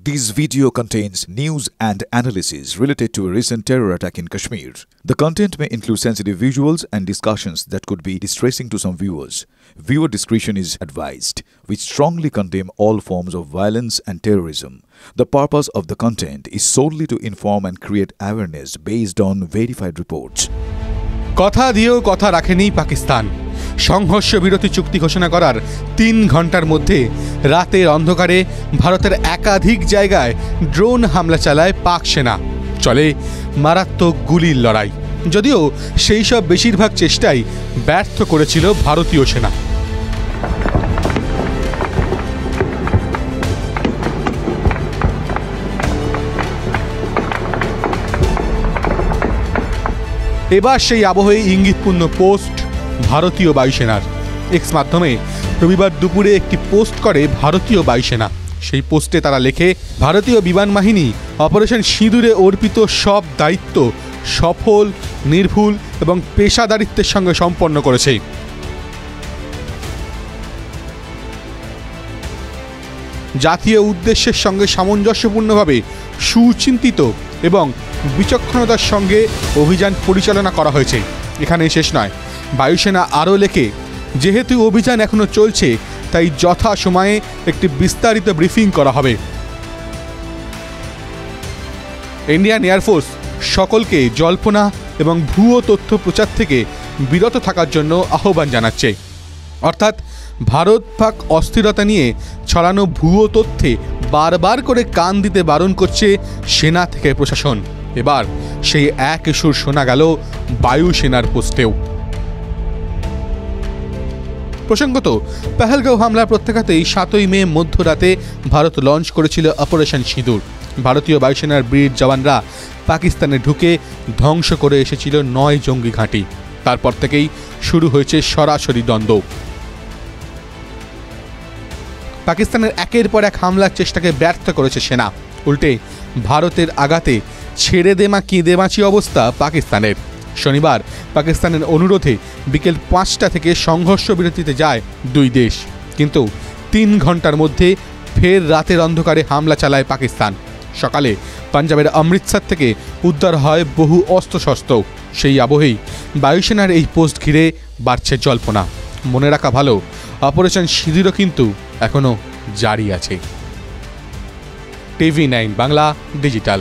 This video contains news and analysis related to a recent terror attack in Kashmir. The content may include sensitive visuals and discussions that could be distressing to some viewers. Viewer discretion is advised. We strongly condemn all forms of violence and terrorism. The purpose of the content is solely to inform and create awareness based on verified reports. কথা দিয়েও কথা রাখেনি পাকিস্তান। সংঘর্ষ বিরতি চুক্তি ঘোষণা করার ৩ ঘন্টার মধ্যে রাতের অন্ধকারে ভারতের একাধিক জায়গায় ড্রোন হামলা চালায় পাক সেনা। চলে মারাত্মক গুলির লড়াই, যদিও সেই সব বেশিরভাগ চেষ্টাই ব্যর্থ করেছিল ভারতীয় সেনা। এবার সেই আবহে ইঙ্গিতপূর্ণ পোস্ট ভারতীয় বায়ুসেনার। এক্স মাধ্যমে রবিবার দুপুরে একটি পোস্ট করে ভারতীয় বায়ুসেনা। সেই পোস্টে তারা লেখে, ভারতীয় বিমান বাহিনী অপারেশন সিঁদুরে অর্পিত সব দায়িত্ব সফল, নির্ভুল এবং পেশাদারিত্বের সঙ্গে সম্পন্ন করেছে। জাতীয় উদ্দেশ্যের সঙ্গে সামঞ্জস্যপূর্ণভাবে সুচিন্তিত এবং বিচক্ষণতার সঙ্গে অভিযান পরিচালনা করা হয়েছে। এখানে শেষ নয়, বায়ুসেনা আরও লেখে, যেহেতু অভিযান এখনও চলছে তাই যথা সময়ে একটি বিস্তারিত ব্রিফিং করা হবে। ইন্ডিয়ান এয়ারফোর্স সকলকে জল্পনা এবং ভুয়ো তথ্য প্রচার থেকে বিরত থাকার জন্য আহ্বান জানাচ্ছে। অর্থাৎ ভারত পাক অস্থিরতা নিয়ে ছড়ানো ভুয়ো তথ্যে বারবার করে কান দিতে বারণ করছে সেনা থেকে প্রশাসন। এবার সেই এক সুর শোনা গেল বায়ুসেনার পোস্টেও। প্রসঙ্গত, পেহেলগাঁও হামলার প্রত্যাঘাতেই 7ই মে মধ্যরাতে ভারত লঞ্চ করেছিল অপারেশন সিঁদুর। ভারতীয় বায়ুসেনার বীর জওয়ানরা পাকিস্তানে ঢুকে ধ্বংস করে এসেছিল 9 জঙ্গি ঘাঁটি। তারপর থেকেই শুরু হয়েছে সরাসরি দ্বন্দ্ব। পাকিস্তানের একের পর এক হামলার চেষ্টাকে ব্যর্থ করেছে সেনা। উল্টে ভারতের আঘাতে ছেড়ে দেমা কি দেমাচি অবস্থা পাকিস্তানের। শনিবার পাকিস্তানের অনুরোধে বিকেল 5টা থেকে সংঘর্ষ বিরতিতে যায় দুই দেশ, কিন্তু 3 ঘন্টার মধ্যে ফের রাতের অন্ধকারে হামলা চালায় পাকিস্তান। সকালে পাঞ্জাবের অমৃতসর থেকে উদ্ধার হয় বহু অস্ত্রশস্ত্র। সেই আবহেই বায়ুসেনার এই পোস্ট ঘিরে বাড়ছে জল্পনা। মনে রাখা ভালো, অপারেশন সিঁদুরও কিন্তু এখনও জারি আছে। TV9 Bangla digital.